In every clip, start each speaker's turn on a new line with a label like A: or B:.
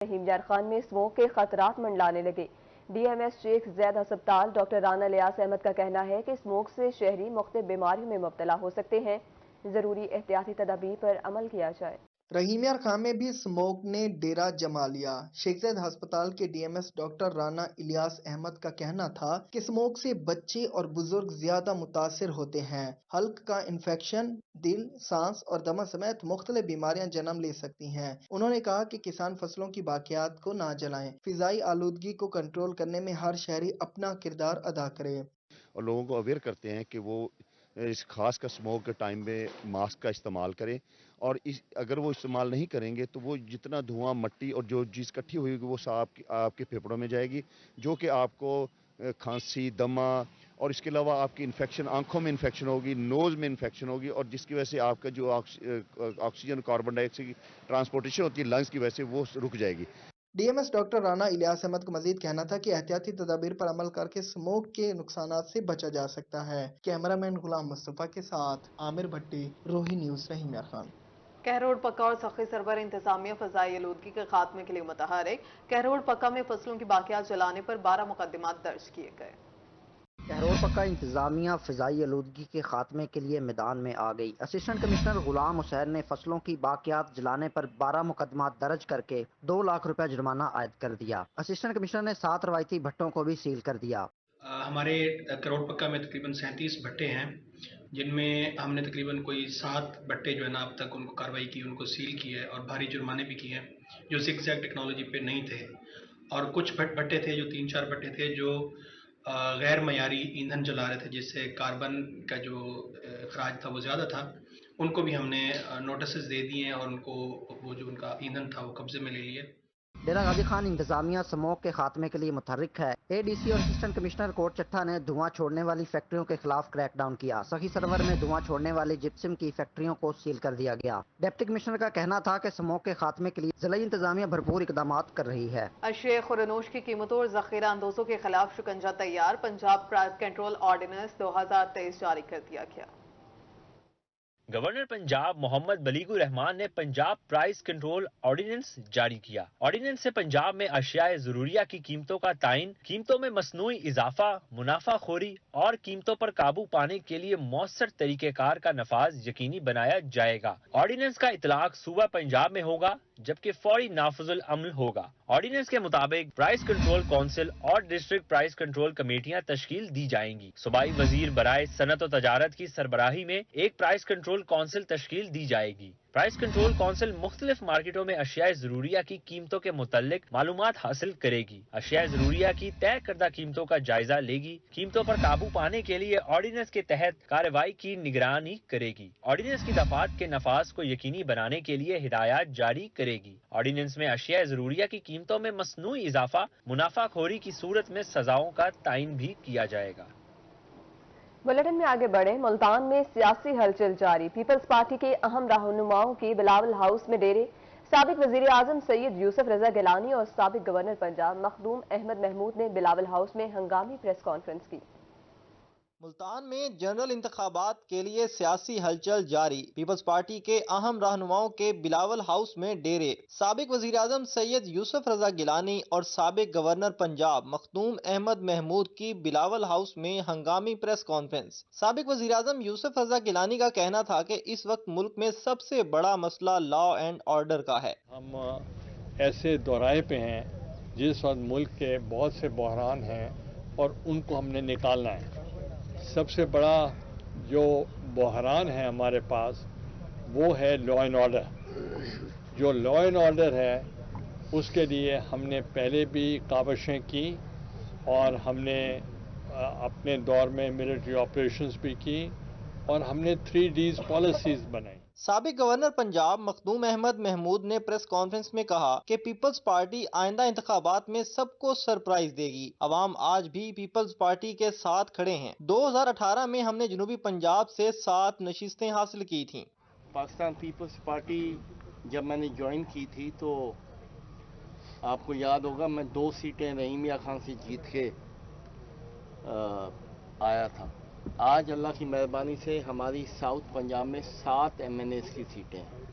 A: رحیم یار خان میں اسموک کے خطرات منڈلانے لگے۔ ڈی ایم ایس شیخ زید ہسپتال ڈاکٹر رانا الیاس احمد کا کہنا ہے کہ اسموک سے شہری مختلف بیماریوں میں مبتلا ہو سکتے ہیں، ضروری احتیاطی تدابیر پر عمل کیا جائے۔
B: رحیم یار خان میں بھی اسموک نے ڈیرا جما لیا۔ شیخ زید ہسپتال کے D M S doctor Rana Ilyas Ahmed کا کہنا تھا کہ اسموک سے بچے اور بزرگ زیادہ متاثر ہوتے ہیں۔ حلق کا انفیکشن، دل، سانس اور دمہ سمیت مختلف بیماریاں جنم لے سکتی ہیں۔ انہوں نے کہا کہ کسان فصلوں کی باقیات کو نہ جلائیں، فضائی آلودگی کو کنٹرول کرنے میں ہر شہری اپنا کردار ادا کرے۔
C: اور لوگوں کو اویئر کرتے ہیں کہ وہ اس خاص کا اسموک کے ٹائم میں ماسک کا استعمال کریں، اور اگر وہ استعمال نہیں کریں گے تو وہ جتنا دھواں، مٹی اور جو چیز کٹھی ہوئی ہوگی وہ آپ کے پھیپھڑوں میں جائے گی، جو کہ آپ کو کھانسی، دمہ اور اس کے علاوہ آپ کی انفیکشن، آنکھوں میں انفیکشن ہوگی، نوز میں انفیکشن ہوگی، اور جس کی وجہ سے آپ کا جو آکسیجن، کاربن ڈائی آکسائڈ کی ٹرانسپورٹیشن ہوتی ہے لنگز کی وجہ سے، وہ رک جائے گی۔
B: D M S doctor Rana Ilyas Ahmed کا مزید کہنا تھا کہ احتیاطی تدابیر پر عمل کر کے اسموک کے نقصانات سے بچا جا سکتا ہے۔ کیمرہ مین غلام مصطفیٰ کے ساتھ عامر بھٹی، روہی نیوز، رحیم یار خان۔
D: کہروڑ پکا اور سخی سرور انتظامیہ فضائی آلودگی کے خاتمے کے لیے متحرک۔ کہروڑ پکا میں فصلوں کی باقیات جلانے پر 12 مقدمات درج کیے گئے۔
E: کہروڑ پکا انتظامیہ فضائی آلودگی کے خاتمے کے لیے میدان میں آ گئی۔ اسسٹنٹ کمشنر غلام حسین نے فصلوں کی باقیات جلانے پر 12 مقدمات درج کر کے 2 لاکھ روپے جرمانہ عائد کر دیا۔ اسسٹنٹ کمشنر نے 7 روایتی بھٹوں کو بھی سیل کر دیا۔
F: ہمارے کروڑ پکا میں تقریباً 37 بھٹے ہیں، جن میں ہم نے تقریباً کوئی 7 بھٹے جو ہے نا اب تک ان کو کارروائی کی، ان کو سیل کی ہے اور بھاری جرمانے بھی کیے ہیں جو زگ زیگ ٹیکنالوجی پہ نہیں تھے، اور کچھ بھٹے تھے جو 3-4 بھٹے تھے جو غیر معیاری ایندھن جلا رہے تھے، جس سے کاربن کا جو اخراج تھا وہ زیادہ تھا۔ ان کو بھی ہم نے نوٹسز دے دیے ہیں اور ان کو وہ جو ان کا ایندھن تھا وہ قبضے میں لے لیے۔
E: ڈیرہ غازی خان انتظامیہ اسموک کے خاتمے کے لیے متحرک ہے۔ اے ڈی سی اور اسسٹنٹ کمشنر کوٹ چٹھا نے دھواں چھوڑنے والی فیکٹریوں کے خلاف کریک ڈاؤن کیا۔ سخی سرور میں دھواں چھوڑنے والی جپسم کی فیکٹریوں کو سیل کر دیا گیا۔ ڈپٹی کمشنر کا کہنا تھا کہ اسموک کے خاتمے کے لیے ضلعی انتظامیہ بھرپور اقدامات کر رہی ہے۔
D: اشیاء خورنوش کی قیمتوں اور ذخیرہ اندوزوں کے خلاف شکنجہ تیار۔ پنجاب پرائس کنٹرول آرڈیننس 2023 جاری کر دیا گیا۔
G: گورنر پنجاب محمد بلیغ الرحمان نے پنجاب پرائس کنٹرول آرڈیننس جاری کیا۔ آرڈیننس سے پنجاب میں اشیاء ضروریہ کی قیمتوں کا تعین، قیمتوں میں مصنوعی اضافہ، منافع خوری اور قیمتوں پر قابو پانے کے لیے مؤثر طریقہ کار کا نفاذ یقینی بنایا جائے گا۔ آرڈیننس کا اطلاق صوبہ پنجاب میں ہوگا، جبکہ فوری نافذ العمل ہوگا۔ آرڈیننس کے مطابق پرائس کنٹرول کونسل اور ڈسٹرکٹ پرائس کنٹرول کمیٹیاں تشکیل دی جائیں گی۔ صوبائی وزیر برائے صنعت و تجارت کی سربراہی میں ایک پرائس کنٹرول کونسل تشکیل دی جائے گی۔ پرائس کنٹرول کونسل مختلف مارکیٹوں میں اشیاء ضروریہ کی قیمتوں کے متعلق معلومات حاصل کرے گی، اشیاء ضروریہ کی طے کردہ قیمتوں کا جائزہ لے گی، قیمتوں پر قابو پانے کے لیے آرڈیننس کے تحت کارروائی کی نگرانی کرے گی، آرڈیننس کی دفعات کے نفاذ کو یقینی بنانے کے لیے ہدایات جاری کرے گی۔ آرڈیننس میں اشیاء ضروریہ کی قیمتوں میں مصنوعی اضافہ، منافع خوری کی صورت میں سزاؤں کا تعین بھی کیا جائے گا۔
A: بلیٹن میں آگے بڑھیں۔ ملتان میں سیاسی ہلچل جاری۔ پیپلز پارٹی کے اہم رہنماؤں کی بلاول ہاؤس میں ڈیرے۔ سابق وزیر اعظم سید یوسف رضا گیلانی اور سابق گورنر پنجاب مخدوم احمد محمود نے بلاول ہاؤس میں ہنگامی پریس کانفرنس کی۔
B: ملتان میں جنرل انتخابات کے لیے سیاسی ہلچل جاری۔ پیپلز پارٹی کے اہم رہنماؤں کے بلاول ہاؤس میں ڈیرے۔ سابق وزیر اعظم سید یوسف رضا گیلانی اور سابق گورنر پنجاب مخدوم احمد محمود کی بلاول ہاؤس میں ہنگامی پریس کانفرنس۔ سابق وزیر اعظم یوسف رضا گیلانی کا کہنا تھا کہ اس وقت ملک میں سب سے بڑا مسئلہ لا اینڈ آرڈر کا ہے۔
H: ہم ایسے دورائے پہ ہیں جس وقت ملک کے بہت سے بحران ہیں اور ان کو ہم نے نکالنا ہے۔ سب سے بڑا جو بحران ہے ہمارے پاس وہ ہے لا اینڈ آرڈر۔ جو لا اینڈ آرڈر ہے اس کے لیے ہم نے پہلے بھی کاوشیں کی اور ہم نے اپنے دور میں ملٹری آپریشنز بھی کی اور ہم نے 3Ds پالیسیز بنائی۔
B: سابق گورنر پنجاب مخدوم احمد محمود نے پریس کانفرنس میں کہا کہ پیپلز پارٹی آئندہ انتخابات میں سب کو سرپرائز دے گی۔ عوام آج بھی پیپلز پارٹی کے ساتھ کھڑے ہیں۔ 2018 میں ہم نے جنوبی پنجاب سے 7 نشستیں حاصل کی تھیں۔
I: پاکستان پیپلز پارٹی جب میں نے جوائن کی تھی تو آپ کو یاد ہوگا میں 2 سیٹیں رحیم یار خان سے جیت کے آیا تھا۔ آج اللہ کی مہربانی سے ہماری ساؤتھ پنجاب میں 7 MNAs کی سیٹیں ہیں۔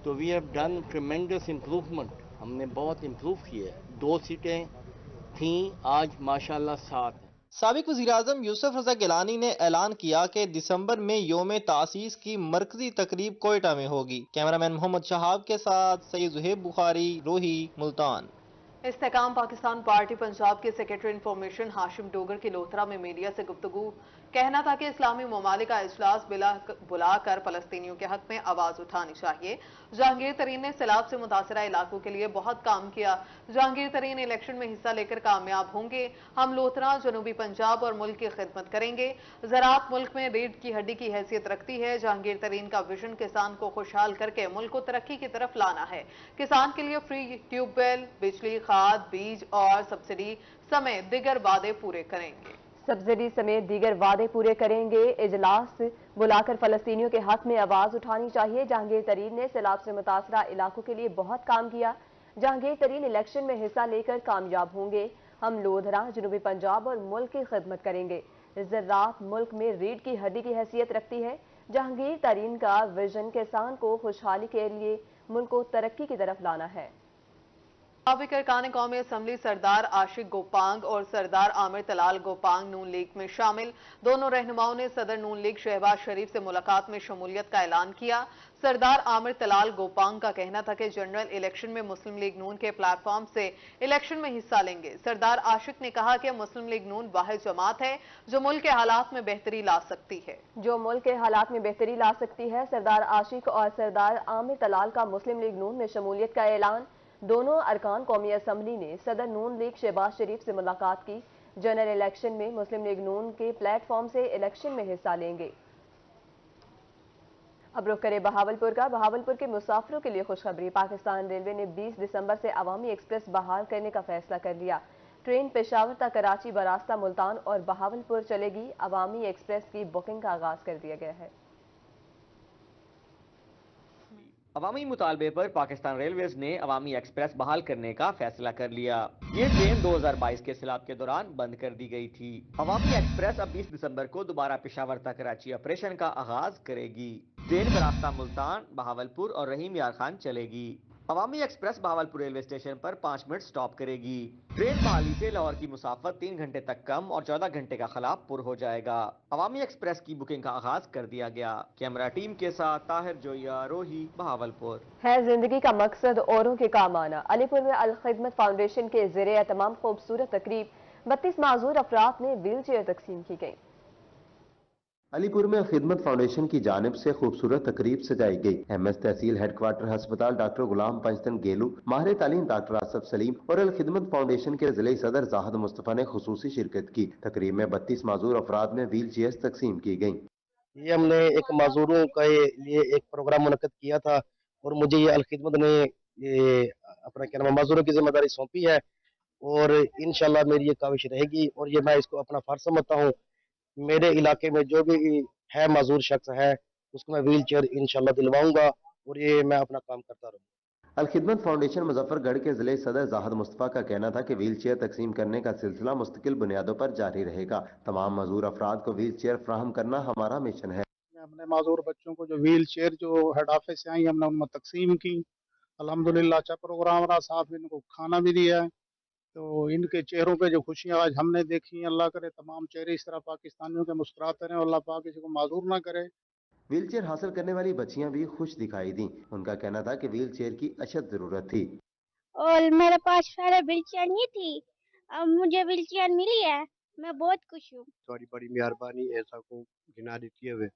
I: تو we have done tremendous improvement ہم نے بہت امپروو کی ہے. 2 سیٹیں تھیں، آج ماشاءاللہ 7 ہیں.
B: سابق وزیراعظم یوسف رضا گیلانی نے اعلان کیا کہ دسمبر میں یوم تاسیس کی مرکزی تقریب کوئٹہ میں ہوگی. کیمرامین محمد شہاب کے ساتھ سید زہیب بخاری، روہی، ملتان.
D: استحکام پاکستان پارٹی پنجاب کے سیکرٹری انفارمیشن ہاشم ڈوگر کی لوتھرا میں میڈیا سے گفتگو. کہنا تھا کہ اسلامی ممالک کا اجلاس بلا کر فلسطینیوں کے حق میں آواز اٹھانی چاہیے. جہانگیر ترین نے سیلاب سے متاثرہ علاقوں کے لیے بہت کام کیا. جہانگیر ترین الیکشن میں حصہ لے کر کامیاب ہوں گے. ہم لوتھرا، جنوبی پنجاب اور ملک کی خدمت کریں گے. زراعت ملک میں ریڑھ کی ہڈی کی حیثیت رکھتی ہے. جہانگیر ترین کا ویژن کسان کو خوشحال کر کے ملک کو ترقی کی طرف لانا ہے. کسان کے لیے فری ٹیوب ویل، بجلی، کھاد، بیج اور سبسڈی سمیت دیگر وعدے پورے کریں گے.
A: سبسڈی سمیت دیگر وعدے پورے کریں گے. اجلاس بلا کر فلسطینیوں کے حق میں آواز اٹھانی چاہیے. جہانگیر ترین نے سیلاب سے متاثرہ علاقوں کے لیے بہت کام کیا. جہانگیر ترین الیکشن میں حصہ لے کر کامیاب ہوں گے. ہم لودھرا، جنوبی پنجاب اور ملک کی خدمت کریں گے. زراعت ملک میں ریڑھ کی ہڈی کی حیثیت رکھتی ہے. جہانگیر ترین کا ویژن کسان کو خوشحالی کے لیے ملک کو ترقی کی طرف لانا ہے.
D: سابق ارکان قومی اسمبلی سردار عاشق گوپانگ اور سردار عامر طلال گوپانگ نون لیگ میں شامل. دونوں رہنماؤں نے صدر نون لیگ شہباز شریف سے ملاقات میں شمولیت کا اعلان کیا. سردار عامر طلال گوپانگ کا کہنا تھا کہ جنرل الیکشن میں مسلم لیگ نون کے پلیٹ فارم سے الیکشن میں حصہ لیں گے. سردار عاشق نے کہا کہ مسلم لیگ نون واحد جماعت ہے جو ملک کے حالات میں بہتری لا سکتی ہے. سردار عاشق اور سردار عامر طلال کا مسلم لیگ نون میں شمولیت کا اعلان. دونوں ارکان قومی اسمبلی نے صدر نون لیگ شہباز شریف سے ملاقات کی. جنرل الیکشن میں مسلم لیگ نون کے پلیٹ فارم سے الیکشن میں حصہ لیں گے. اب رخ کرے بہاولپور کا. بہاولپور کے مسافروں کے لیے خوشخبری. پاکستان ریلوے نے 20 دسمبر سے عوامی ایکسپریس بحال کرنے کا فیصلہ کر لیا. ٹرین پشاور تا کراچی براستہ ملتان اور بہاولپور چلے گی. عوامی ایکسپریس کی بکنگ کا آغاز کر دیا گیا ہے.
J: عوامی مطالبے پر پاکستان ریلویز نے عوامی ایکسپریس بحال کرنے کا فیصلہ کر لیا. یہ ٹرین 2022 کے سیلاب کے دوران بند کر دی گئی تھی. عوامی ایکسپریس اب 20 دسمبر کو دوبارہ پشاور تا کراچی آپریشن کا آغاز کرے گی. ٹرین براستہ ملتان، بہاولپور اور رحیم یار خان چلے گی. عوامی ایکسپریس بہاولپور ریلوے اسٹیشن پر 5 منٹ سٹاپ کرے گی. ٹرین بحالی سے لاہور کی مسافت 3 گھنٹے تک کم اور 14 گھنٹے کا خلا پر ہو جائے گا. عوامی ایکسپریس کی بکنگ کا آغاز کر دیا گیا. کیمرہ ٹیم کے ساتھ طاہر جویا، روہی، بہاولپور.
A: ہے زندگی کا مقصد اوروں کے کام آنا. علی پور میں الخدمت فاؤنڈیشن کے زیر اہتمام خوبصورت تقریب. 32 معذور افراد نے ویل چیئر تقسیم کی گئی.
K: علی پور میں خدمت فاؤنڈیشن کی جانب سے خوبصورت تقریب سجائی گئی. ایم ایس تحصیل ہیڈ کوارٹر ہسپتال ڈاکٹر غلام پنجتن گیلو، ماہر تعلیم ڈاکٹر آصف سلیم اور الخدمت فاؤنڈیشن کے ضلعی صدر زاہد مصطفیٰ نے خصوصی شرکت کی. تقریب میں 32 معذور افراد میں ویل چیئرز تقسیم کی گئیں.
L: یہ ہم نے ایک معذوروں کا یہ ایک پروگرام منعقد کیا تھا اور مجھے یہ الخدمت نے یہ اپنا کیا نام معذوروں کی ذمہ داری سونپی ہے اور انشاءاللہ میری یہ کاوش رہے گی اور یہ میں اس کو اپنا فرض سمجھتا ہوں. میرے علاقے میں جو بھی ہے معذور شخص ہے اس کو میں ویل چیئر انشاءاللہ دلواؤں گا اور یہ میں اپنا کام کرتا رہوں.
K: الخدمت فاؤنڈیشن مظفر گڑھ کے ضلعی صدر زاہد مصطفیٰ کا کہنا تھا کہ ویل چیئر تقسیم کرنے کا سلسلہ مستقل بنیادوں پر جاری رہے گا. تمام معذور افراد کو ویل چیئر فراہم کرنا ہمارا مشن ہے.
M: ہم نے معذور بچوں کو جو ویل چیئر جو ہیڈ آفس سے آئی ہم نے ان میں تقسیم کی. الحمدللہ اچھا پروگرام رہا. ساتھ ان کو کھانا بھی دیا ہے تو ان کے چہروں پہ جو خوشیاں آج ہم نے دیکھی، اللہ کرے تمام چہرے اس طرح پاکستانیوں کے مسکراتے رہیں اور اللہ پاک کسی کو معذور نہ کرے.
K: ویل چیئر حاصل کرنے والی بچیاں بھی خوش دکھائی دیں. ان کا کہنا تھا کہ ویل چیئر کی اشد ضرورت تھی
N: اور میرے پاس پہلے ویل چیئر نہیں تھی، اب مجھے ویل چیئر ملی ہے. میں بہت خوش ہوں.
O: تھوڑی بڑی مہربانی ایسا کو گنا دیتی ہے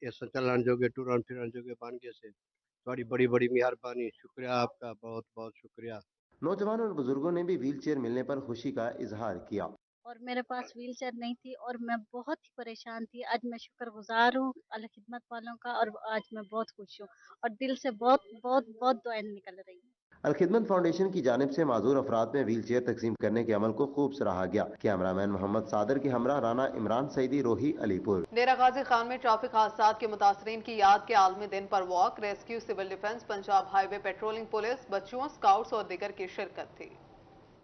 O: ایسا چلان جو گے ٹوران پھران جو گے بان کے سے تھوڑی بڑی مہربانی. شکریہ آپ کا، بہت بہت شکریہ.
K: نوجوان اور بزرگوں نے بھی ویل چیئر ملنے پر خوشی کا اظہار کیا.
P: اور میرے پاس ویل چیئر نہیں تھی اور میں بہت ہی پریشان تھی. آج میں شکر گزار ہوں الخدمت والوں کا اور آج میں بہت خوش ہوں اور دل سے بہت بہت بہت دعائیں نکل رہی ہیں.
K: الخدمت فاؤنڈیشن کی جانب سے معذور افراد میں ویل چیئر تقسیم کرنے کے عمل کو خوب سراہا گیا. کیمرامین محمد صادر کے ہمراہ رانا عمران سعیدی، روہی، علی پور.
D: ڈیرہ غازی خان میں ٹریفک حادثات کے متاثرین کی یاد کے عالمی دن پر walk, rescue, civil defence, Punjab highway patrolling police, بچوں، اسکاؤٹس اور دیگر کی شرکت تھی.